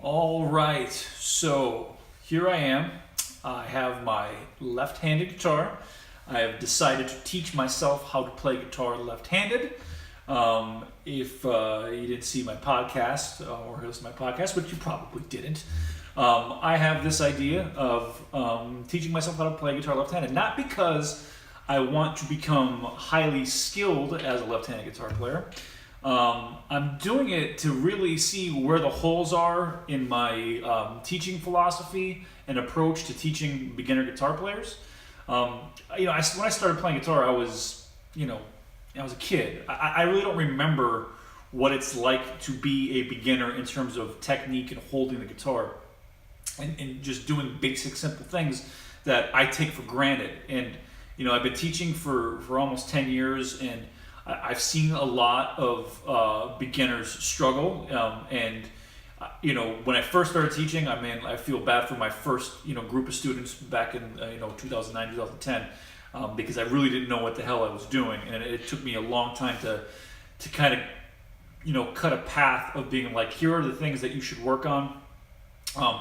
All right, so here I am. I have my left-handed guitar. I have decided to teach myself how to play guitar left-handed. If you didn't see my podcast or listen to my podcast, which you probably didn't, I have this idea of teaching myself how to play guitar left-handed. Not because I want to become highly skilled as a left-handed guitar player. I'm doing it to really see where the holes are in my teaching philosophy and approach to teaching beginner guitar players. When I started playing guitar, I was a kid. I really don't remember what it's like to be a beginner in terms of technique and holding the guitar and just doing basic, simple things that I take for granted. And I've been teaching for almost 10 years, and I've seen a lot of beginners struggle, when I first started teaching, I feel bad for my first group of students back in 2009, 2010, because I really didn't know what the hell I was doing, and it took me a long time to kind of cut a path of being like, here are the things that you should work on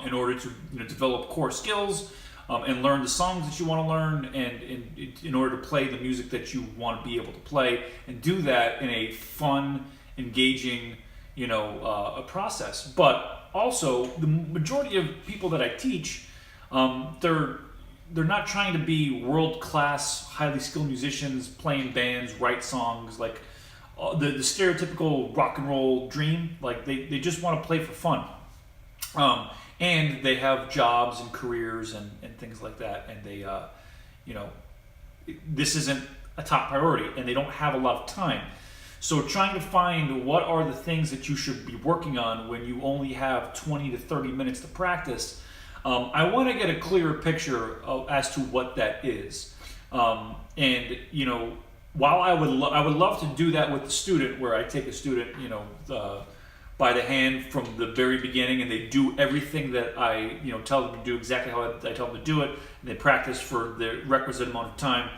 in order to develop core skills. And learn the songs that you want to learn, and in order to play the music that you want to be able to play, and do that in a fun, engaging, a process. But also, the majority of people that I teach, they're not trying to be world-class, highly skilled musicians, playing bands, write songs, like the stereotypical rock and roll dream. Like they just want to play for fun. And they have jobs and careers and things like that, and they, this isn't a top priority, and they don't have a lot of time. So trying to find what are the things that you should be working on when you only have 20 to 30 minutes to practice, I want to get a clearer picture as to what that is. While I would love to do that with the student, where I take a student, by the hand from the very beginning, and they do everything that I tell them to do, exactly how I tell them to do it, and they practice for the requisite amount of time.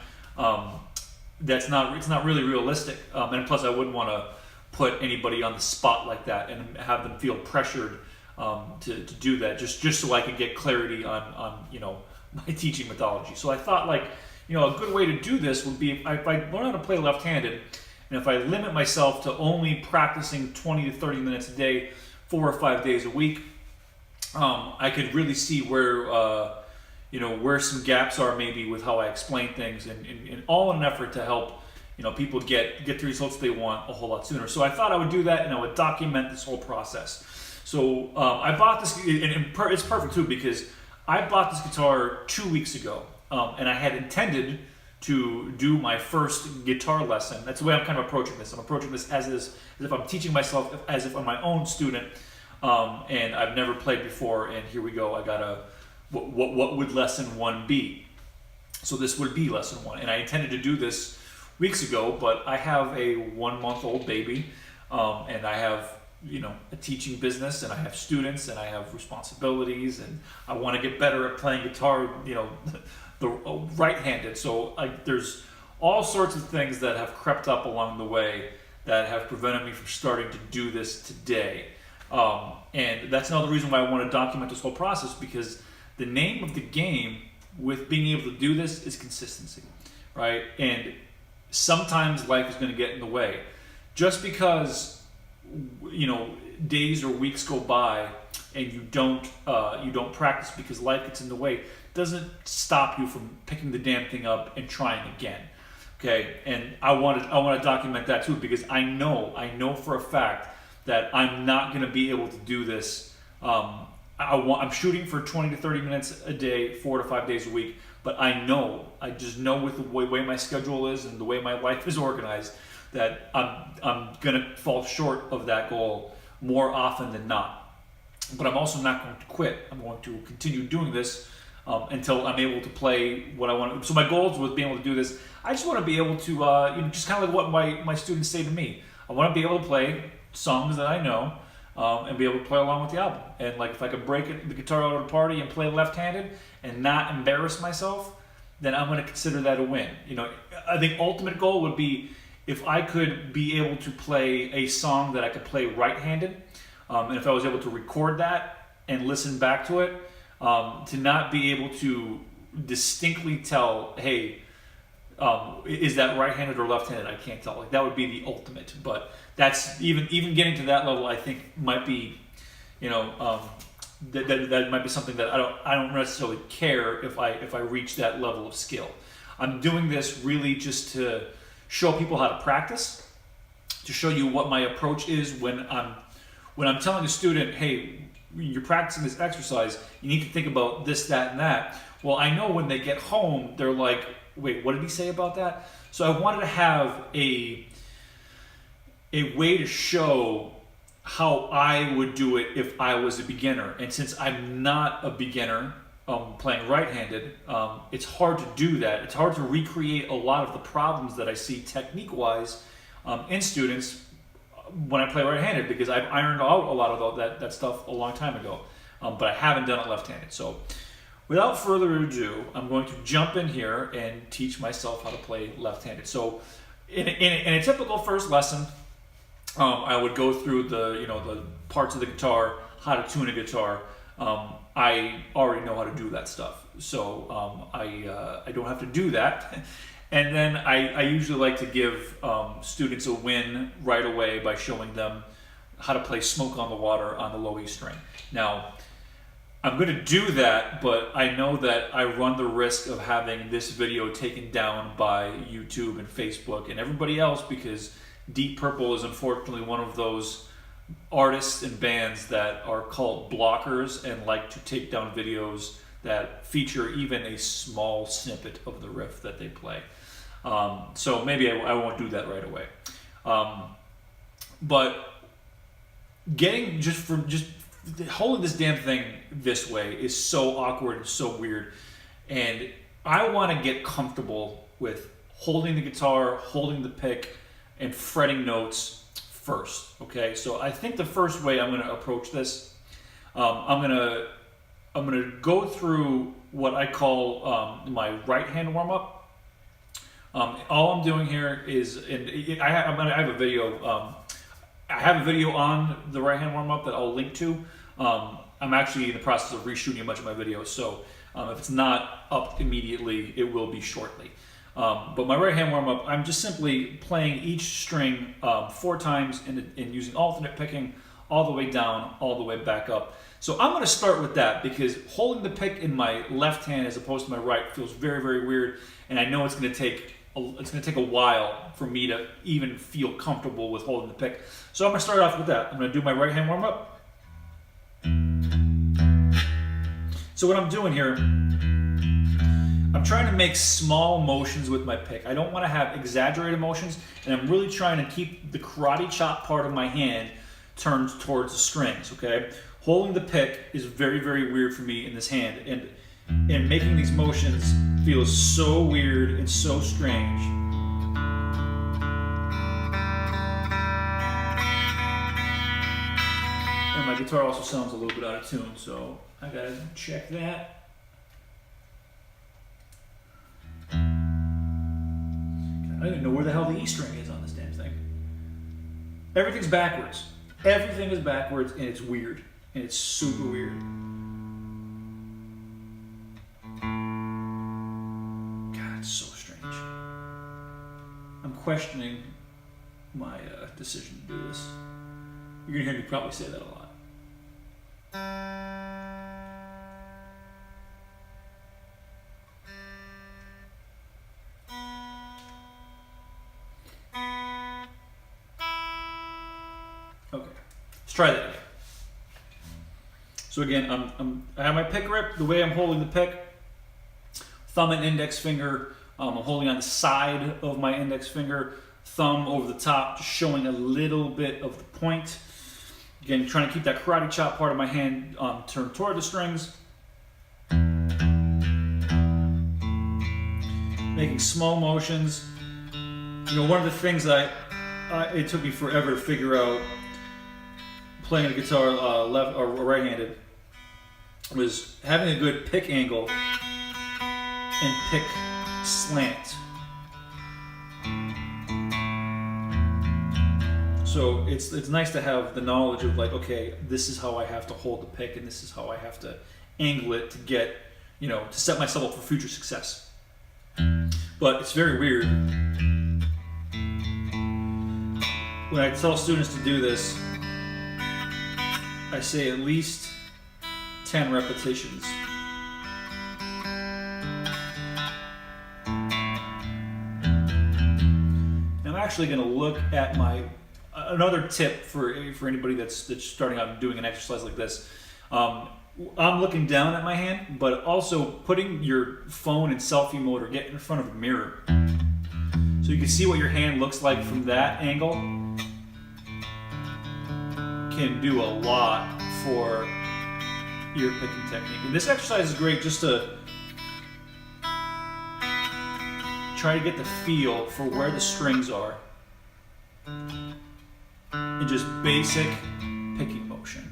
It's not really realistic, and plus I wouldn't want to put anybody on the spot like that and have them feel pressured to do that, just so I could get clarity on my teaching methodology. So I thought, a good way to do this would be if I learn how to play left-handed. And if I limit myself to only practicing 20 to 30 minutes a day, 4 or 5 days a week, I could really see where some gaps are maybe with how I explain things, and all in an effort to help people get the results they want a whole lot sooner. So I thought I would do that, and I would document this whole process. So I bought this, and it's perfect too, because I bought this guitar 2 weeks ago, and I had intended to do my first guitar lesson. That's the way I'm kind of approaching this. I'm approaching this as if I'm teaching myself, as if I'm my own student, and I've never played before, and here we go. I got what would lesson 1 be? So this would be lesson 1, and I intended to do this weeks ago, but I have a 1-month-old baby, and I have a teaching business, and I have students, and I have responsibilities, and I want to get better at playing guitar, the right-handed. So there's all sorts of things that have crept up along the way that have prevented me from starting to do this today. And that's another reason why I want to document this whole process, because the name of the game with being able to do this is consistency, right? And sometimes life is going to get in the way. Just because days or weeks go by and you don't practice because life gets in the way, doesn't stop you from picking the damn thing up and trying again. Okay, and I want to document that too, because I know for a fact that I'm not going to be able to do this. I'm shooting for 20 to 30 minutes a day, 4 to 5 days a week, but I just know with the way my schedule is and the way my life is organized, that I'm going to fall short of that goal more often than not. But I'm also not going to quit. I'm going to continue doing this until I'm able to play what I want. So my goals with being able to do this, I just want to be able to, just kind of like what my students say to me. I want to be able to play songs that I know, and be able to play along with the album. And like, if I could break the guitar out at a party and play left-handed and not embarrass myself, then I'm going to consider that a win. I think ultimate goal would be if I could be able to play a song that I could play right-handed, and if I was able to record that and listen back to it, to not be able to distinctly tell, hey, is that right-handed or left-handed? I can't tell. Like, that would be the ultimate. But that's even getting to that level, I think might be, that might be something that I don't necessarily care if I reach that level of skill. I'm doing this really just to show people how to practice, to show you what my approach is when I'm telling a student, hey, you're practicing this exercise, you need to think about this, that, and that. Well, I know when they get home, they're like, wait, what did he say about that? So I wanted to have a way to show how I would do it if I was a beginner. And since I'm not a beginner playing right-handed, it's hard to do that. It's hard to recreate a lot of the problems that I see technique-wise in students when I play right-handed, because I've ironed out a lot of that stuff a long time ago, but I haven't done it left-handed. So without further ado, I'm going to jump in here and teach myself how to play left-handed. So in a typical first lesson, I would go through the parts of the guitar, how to tune a guitar. I already know how to do that stuff, so I don't have to do that. And then I usually like to give students a win right away by showing them how to play Smoke on the Water on the low E string. Now, I'm going to do that, but I know that I run the risk of having this video taken down by YouTube and Facebook and everybody else, because Deep Purple is unfortunately one of those artists and bands that are called blockers and like to take down videos that feature even a small snippet of the riff that they play. So maybe I won't do that right away. But just holding this damn thing this way is so awkward and so weird. And I want to get comfortable with holding the guitar, holding the pick, and fretting notes first. Okay, so I think the first way I'm going to approach this, I'm going to go through what I call my right hand warm up. All I'm doing here is, I have a video. I have a video on the right hand warm up that I'll link to. I'm actually in the process of reshooting a bunch of my videos, so if it's not up immediately, it will be shortly. But my right hand warm up, I'm just simply playing each string 4 times and using alternate picking all the way down, all the way back up. So I'm going to start with that, because holding the pick in my left hand as opposed to my right feels very, very weird, and I know it's going to take a while for me to even feel comfortable with holding the pick. So I'm going to start off with that. I'm going to do my right hand warm up. So what I'm doing here, I'm trying to make small motions with my pick. I don't want to have exaggerated motions, and I'm really trying to keep the karate chop part of my hand turned towards the strings, okay? Holding the pick is very, very weird for me in this hand, and making these motions feels so weird and so strange. And my guitar also sounds a little bit out of tune, so I gotta check that. I don't even know where the hell the E string is on this damn thing. Everything's backwards. Everything is backwards, and it's weird. And it's super weird. God, it's so strange. I'm questioning my decision to do this. You're gonna hear me probably say that a lot. Okay, let's try that again. So again, I have my pick grip. The way I'm holding the pick, thumb and index finger, I'm holding on the side of my index finger, thumb over the top, just showing a little bit of the point. Again, trying to keep that karate chop part of my hand turned toward the strings. Making small motions. You know, one of the things that it took me forever to figure out playing the guitar left or right-handed was having a good pick angle and pick slant. So it's nice to have the knowledge of like, okay, this is how I have to hold the pick, and this is how I have to angle it to get, to set myself up for future success. But it's very weird. When I tell students to do this, I say at least 10 repetitions. I'm actually going to look at another tip for anybody that's starting out and doing an exercise like this. I'm looking down at my hand, but also putting your phone in selfie mode or get in front of a mirror so you can see what your hand looks like from that angle. Can do a lot for your picking technique. And this exercise is great just to try to get the feel for where the strings are in just basic picking motion.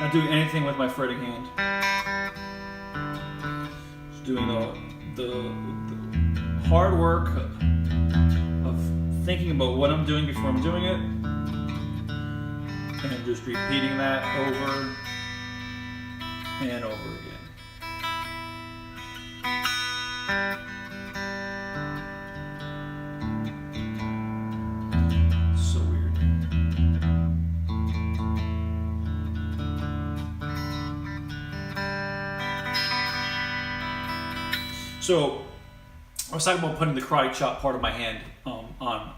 Not doing anything with my fretting hand. Just doing the hard work of thinking about what I'm doing before I'm doing it, and just repeating that over and over again. So weird. So I was talking about putting the karate chop part of my hand on,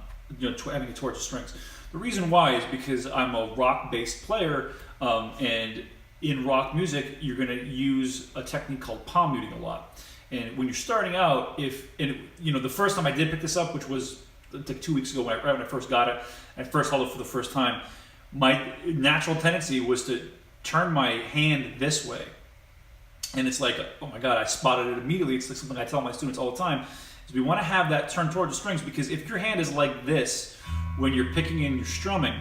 having it towards the strings. The reason why is because I'm a rock-based player, and in rock music, you're going to use a technique called palm muting a lot. And when you're starting out, the first time I did pick this up, which was like 2 weeks ago, right when I first got it, and first held it for the first time, my natural tendency was to turn my hand this way. And it's like, oh my God, I spotted it immediately. It's like something I tell my students all the time, is we want to have that turn towards the strings, because if your hand is like this when you're picking and you're strumming,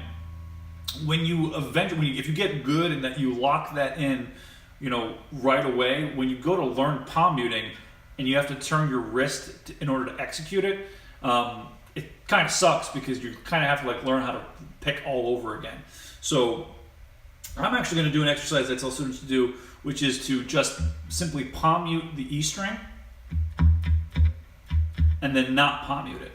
if you get good and that you lock that in, right away, when you go to learn palm muting and you have to turn your wrist in order to execute it, it kind of sucks because you kind of have to learn how to pick all over again. So I'm actually going to do an exercise I tell students to do, which is to just simply palm mute the E string and then not palm mute it.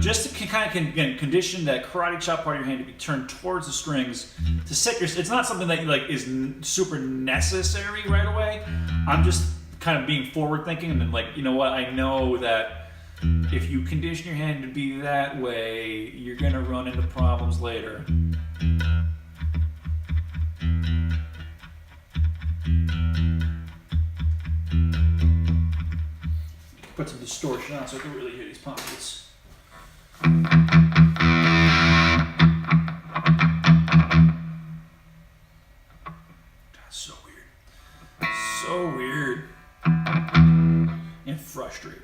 Just to kind of condition that karate chop part of your hand to be turned towards the strings, to set your. It's not something that is super necessary right away. I'm just kind of being forward thinking, and then you know what? I know that if you condition your hand to be that way, you're gonna run into problems later. Put some distortion on so I can really hear these palm mutes. That's so weird. So weird. And frustrating.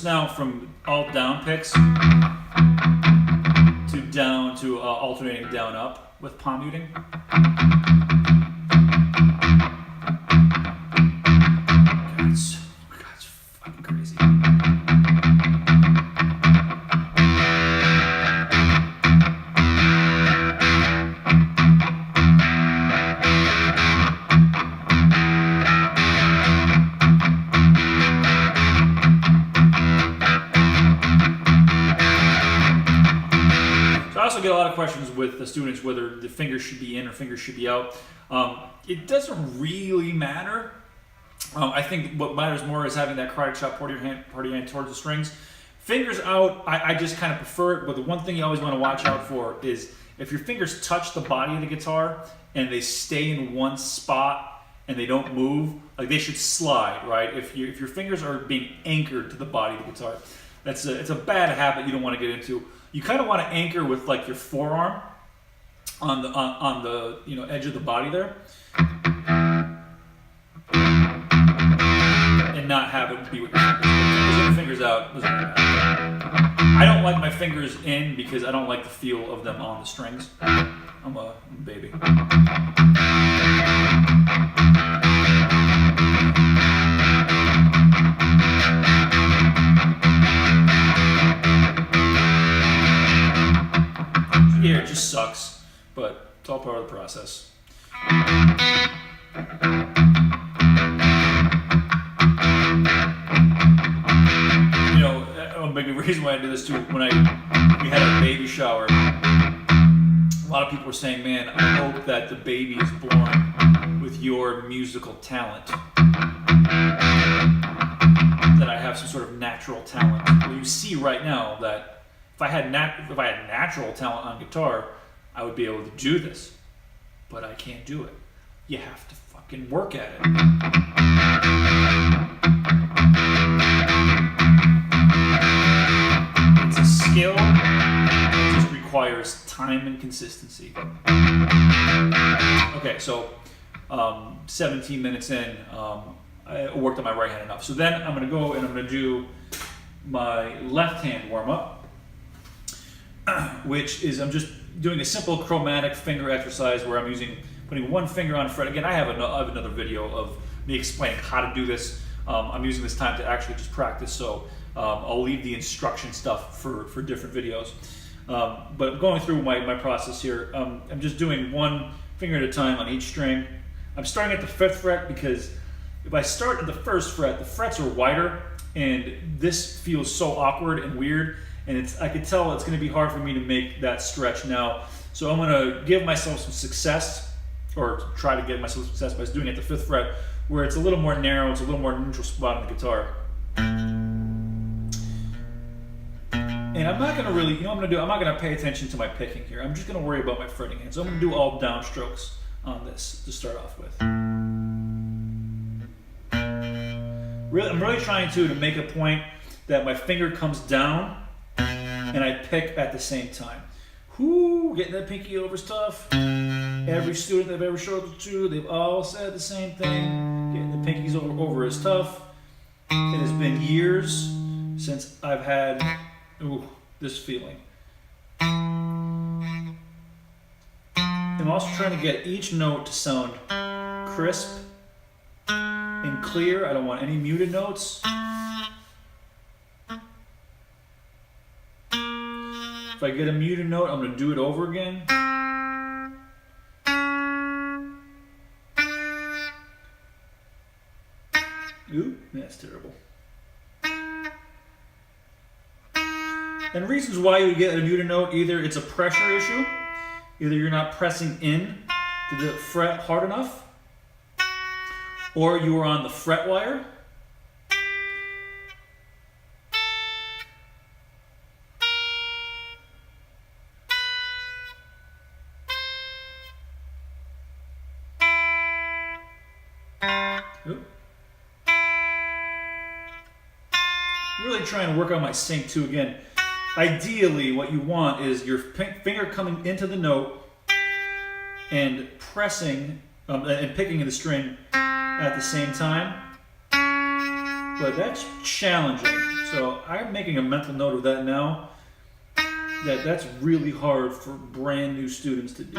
Now from all down picks to alternating down up with palm muting. It's fucking crazy. also get a lot of questions with the students whether the fingers should be in or fingers should be out. It doesn't really matter. I think what matters more is having that karate chop part of your hand towards the strings. Fingers out, I just kind of prefer it, but the one thing you always want to watch out for is if your fingers touch the body of the guitar and they stay in one spot and they don't move, like they should slide, right? If your fingers are being anchored to the body of the guitar, it's a bad habit you don't want to get into. You kind of want to anchor with like your forearm on the edge of the body there, and not have it be with your fingers. Fingers in, fingers out. Doesn't really matter. I don't like my fingers in because I don't like the feel of them on the strings. I'm a baby. Yeah, it just sucks, but it's all part of the process. A big reason why I do this too, when we had a baby shower, a lot of people were saying, man, I hope that the baby is born with your musical talent, that I have some sort of natural talent. Well, you see right now that if I had natural talent on guitar, I would be able to do this, but I can't do it. You have to fucking work at it. It's a skill. It just requires time and consistency. Okay, so 17 minutes in, I worked on my right hand enough. So then I'm going to go and I'm going to do my left hand warm up, which is I'm just doing a simple chromatic finger exercise where I'm putting one finger on a fret. Again, I have another video of me explaining how to do this. I'm using this time to actually just practice, so I'll leave the instruction stuff for different videos. But going through my process here, I'm just doing one finger at a time on each string. I'm starting at the 5th fret because if I start at the 1st fret, the frets are wider, and this feels so awkward and weird, and I could tell it's going to be hard for me to make that stretch now. So I'm going to give myself some success, or try to give myself success by doing it at the 5th fret, where it's a little more narrow, it's a little more neutral spot on the guitar. And I'm not going to really, I'm not going to pay attention to my picking here. I'm just going to worry about my fretting hand. So I'm going to do all downstrokes on this to start off with. I'm really trying to make a point that my finger comes down and I pick at the same time. Whoo, getting that pinky over is tough. Every student I've ever showed it to, they've all said the same thing. Getting the pinkies over is tough. It has been years since I've had this feeling. I'm also trying to get each note to sound crisp and clear. I don't want any muted notes. If I get a muted note, I'm going to do it over again. Ooh, that's terrible. And reasons why you would get a muted note, either it's a pressure issue, either you're not pressing in to the fret hard enough, or you are on the fret wire. Ooh. Really trying to work on my sync too again. Ideally, what you want is your finger coming into the note and pressing and picking in the string at the same time. But that's challenging. So I'm making a mental note of that now. That's really hard for brand new students to do.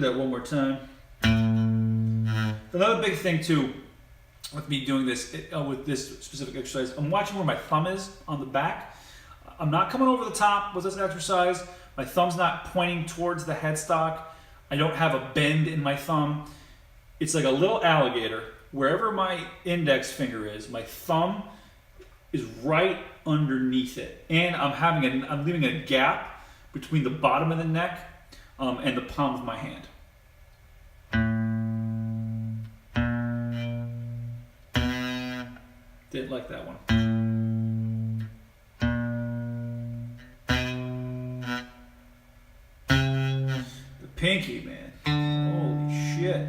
do that one more time. Another big thing too, with me doing this, with this specific exercise, I'm watching where my thumb is on the back. I'm not coming over the top with this exercise. My thumb's not pointing towards the headstock. I don't have a bend in my thumb. It's like a little alligator. Wherever my index finger is, my thumb is right underneath it. And I'm leaving a gap between the bottom of the neck and the palm of my hand. Didn't like that one. The pinky, man. Holy shit.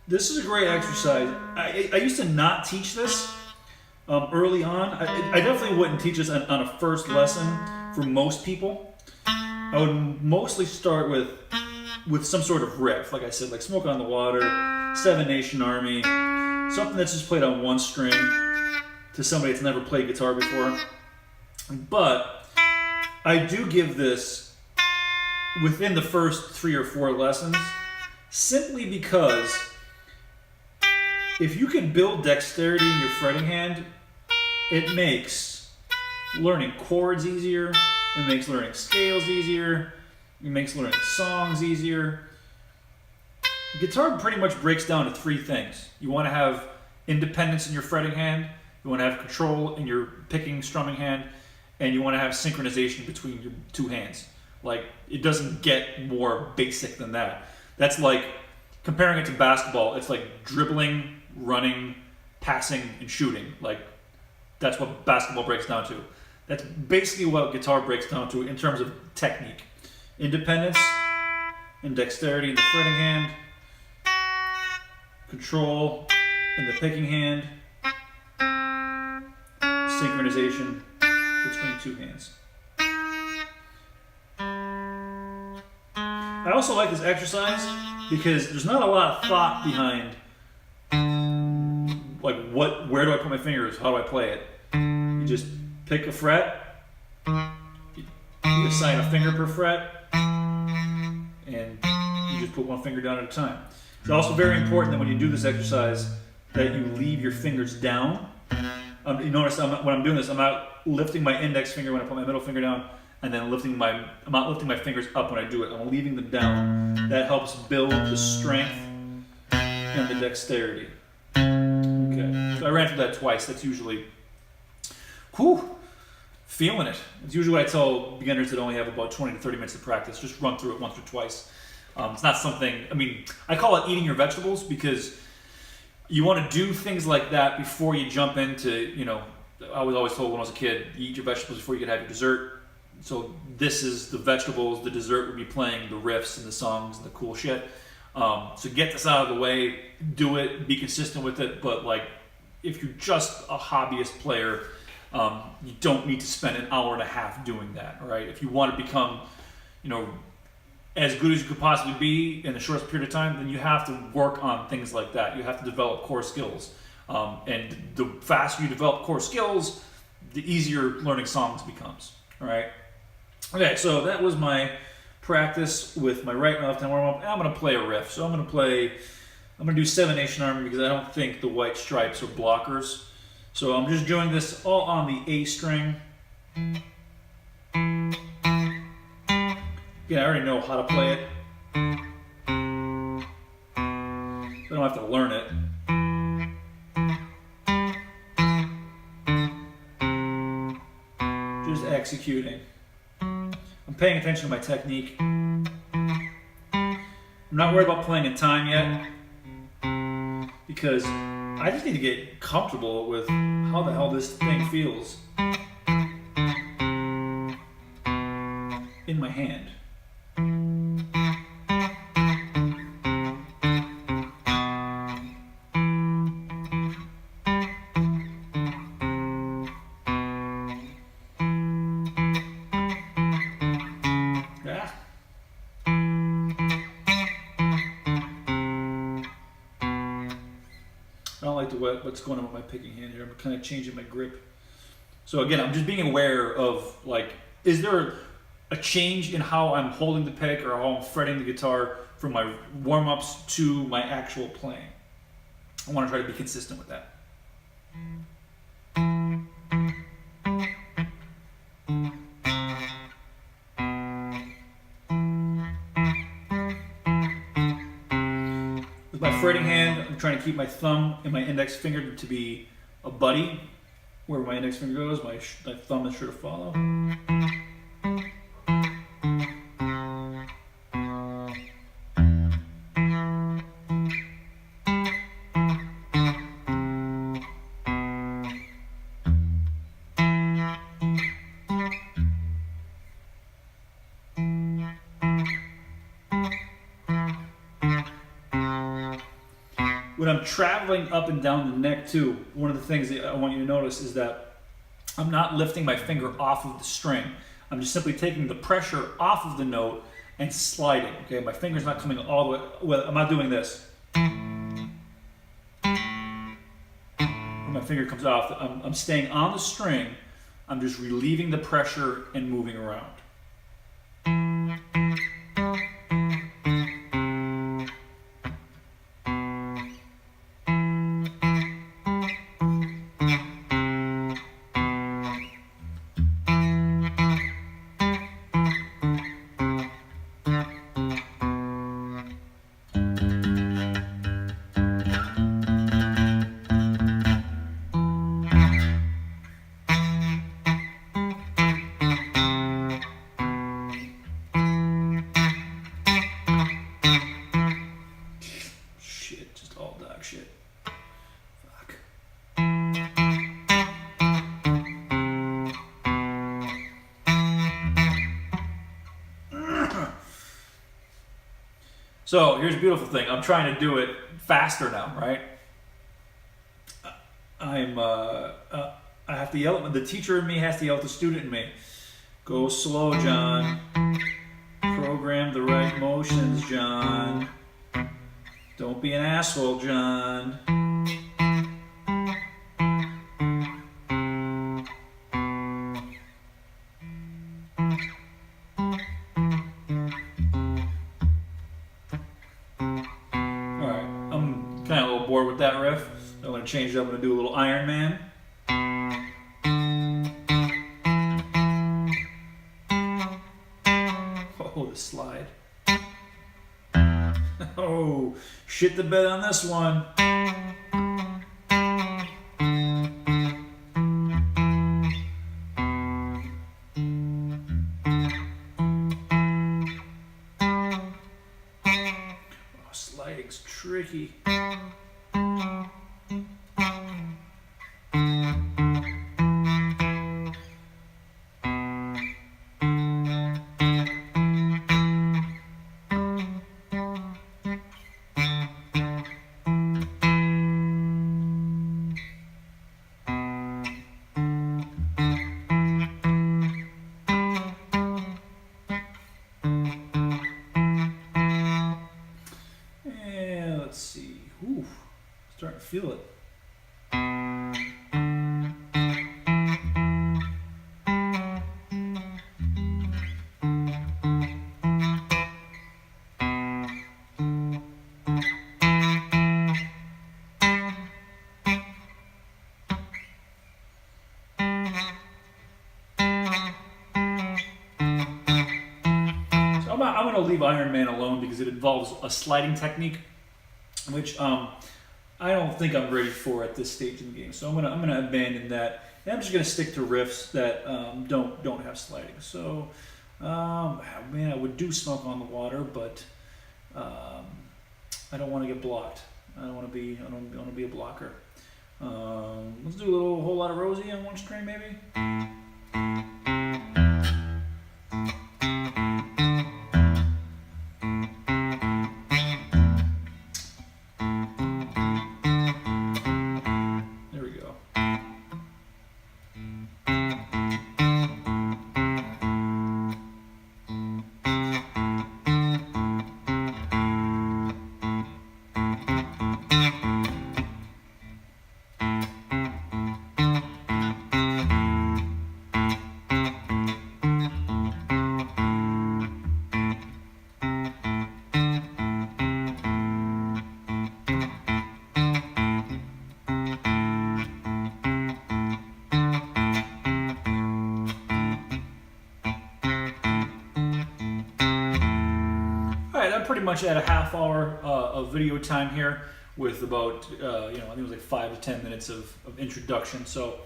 This is a great exercise. I used to not teach this early on. I definitely wouldn't teach this on a first lesson for most people. I would mostly start with some sort of riff, like I said, like Smoke on the Water, Seven Nation Army, something that's just played on one string to somebody that's never played guitar before. But I do give this within the first 3 or 4 lessons, simply because if you can build dexterity in your fretting hand, it makes learning chords easier, it makes learning scales easier, it makes learning songs easier. Guitar pretty much breaks down to 3 things. You want to have independence in your fretting hand, you want to have control in your picking, strumming hand, and you want to have synchronization between your 2 hands. Like, it doesn't get more basic than that. That's like, comparing it to basketball, it's like dribbling, running, passing, and shooting. Like, that's what basketball breaks down to. That's basically what guitar breaks down to in terms of technique. Independence and dexterity in the fretting hand, control in the picking hand, synchronization between 2 hands. I also like this exercise because there's not a lot of thought behind, like, where do I put my fingers, how do I play it? You just pick a fret, you assign a finger per fret, and you just put one finger down at a time. It's also very important that when you do this exercise that you leave your fingers down. You notice when I'm doing this, I'm not lifting my index finger when I put my middle finger down, and then I'm not lifting my fingers up when I do it. I'm leaving them down. That helps build the strength and the dexterity. Okay, so I ran through that twice. That's usually, feeling it. It's usually what I tell beginners that only have about 20 to 30 minutes of practice. Just run through it once or twice. It's not something, I call it eating your vegetables, because you want to do things like that before you jump into, I was always told when I was a kid, you eat your vegetables before you can have your dessert. So this is the vegetables, the dessert would be playing the riffs and the songs and the cool shit. So get this out of the way, do it, be consistent with it. But like, if you're just a hobbyist player, you don't need to spend an hour and a half doing that, all right? If you want to become, as good as you could possibly be in the shortest period of time, then you have to work on things like that. You have to develop core skills. And the faster you develop core skills, the easier learning songs becomes, all right? Okay, so that was my practice with my right and left hand warm-up. I'm going to play a riff. So I'm going to do Seven Nation Army because I don't think the white stripes are blockers. So I'm just doing this all on the A string. Again, I already know how to play it. So I don't have to learn it. Just executing. I'm paying attention to my technique. I'm not worried about playing in time yet, because I just need to get comfortable with how the hell this thing feels in my hand. what's going on with my picking hand here. I'm kind of changing my grip. So again, I'm just being aware of, like, is there a change in how I'm holding the pick or how I'm fretting the guitar from my warm-ups to my actual playing. I want to try to be consistent with that. With my fretting hand, I'm trying to keep my thumb and my index finger to be a buddy. Where my index finger goes, my thumb is sure to follow. When I'm traveling up and down the neck too, one of the things that I want you to notice is that I'm not lifting my finger off of the string. I'm just simply taking the pressure off of the note and sliding. Okay, my finger's not coming all the way. Well, I'm not doing this. When my finger comes off, I'm staying on the string. I'm just relieving the pressure and moving around. So here's a beautiful thing. I'm trying to do it faster now, right? I have to yell at the teacher in me has to yell at the student in me. Go slow, John. Program the right motions, John. Don't be an asshole, John. With that riff, I'm going to change it up. I'm going to do a little Iron Man. Oh, the slide. Oh, shit the bed on this one. Oh, sliding's tricky. Let's see. Ooh, starting to feel it. So I'm going to leave Iron Man alone because it involves a sliding technique, which I don't think I'm ready for at this stage in the game. So I'm gonna abandon that, and I'm just gonna stick to riffs that don't have sliding. So man, I would do Smoke on the Water, but I don't want to get blocked. I don't want to be a blocker. Let's do a whole lot of Rosie on one string, maybe. I'm pretty much at a half hour of video time here with about, I think it was like 5 to 10 minutes of introduction. So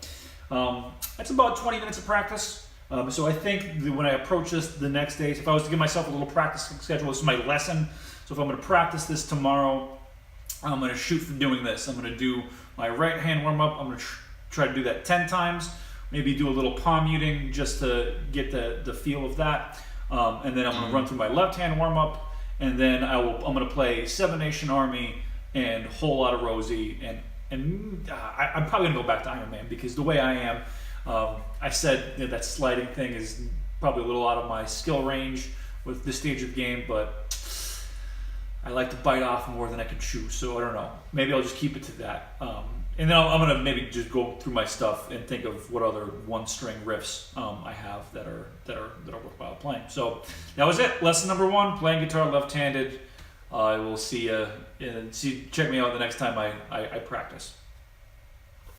that's about 20 minutes of practice. So I think that when I approach this the next day, if I was to give myself a little practice schedule, this is my lesson. So if I'm going to practice this tomorrow, I'm going to shoot for doing this. I'm going to do my right hand warm up. I'm going to try to do that 10 times. Maybe do a little palm muting just to get the feel of that. And then I'm going to run through my left hand warm up. And then I'm going to play Seven Nation Army and Whole Lotta Rosie. And I'm probably going to go back to Iron Man because the way I am, I said that sliding thing is probably a little out of my skill range with this stage of the game, but I like to bite off more than I can chew, so I don't know. Maybe I'll just keep it to that. And then I'm gonna maybe just go through my stuff and think of what other one-string riffs I have that are worthwhile playing. So that was it. Lesson number 1: playing guitar left-handed. I will see you. Check me out the next time I practice.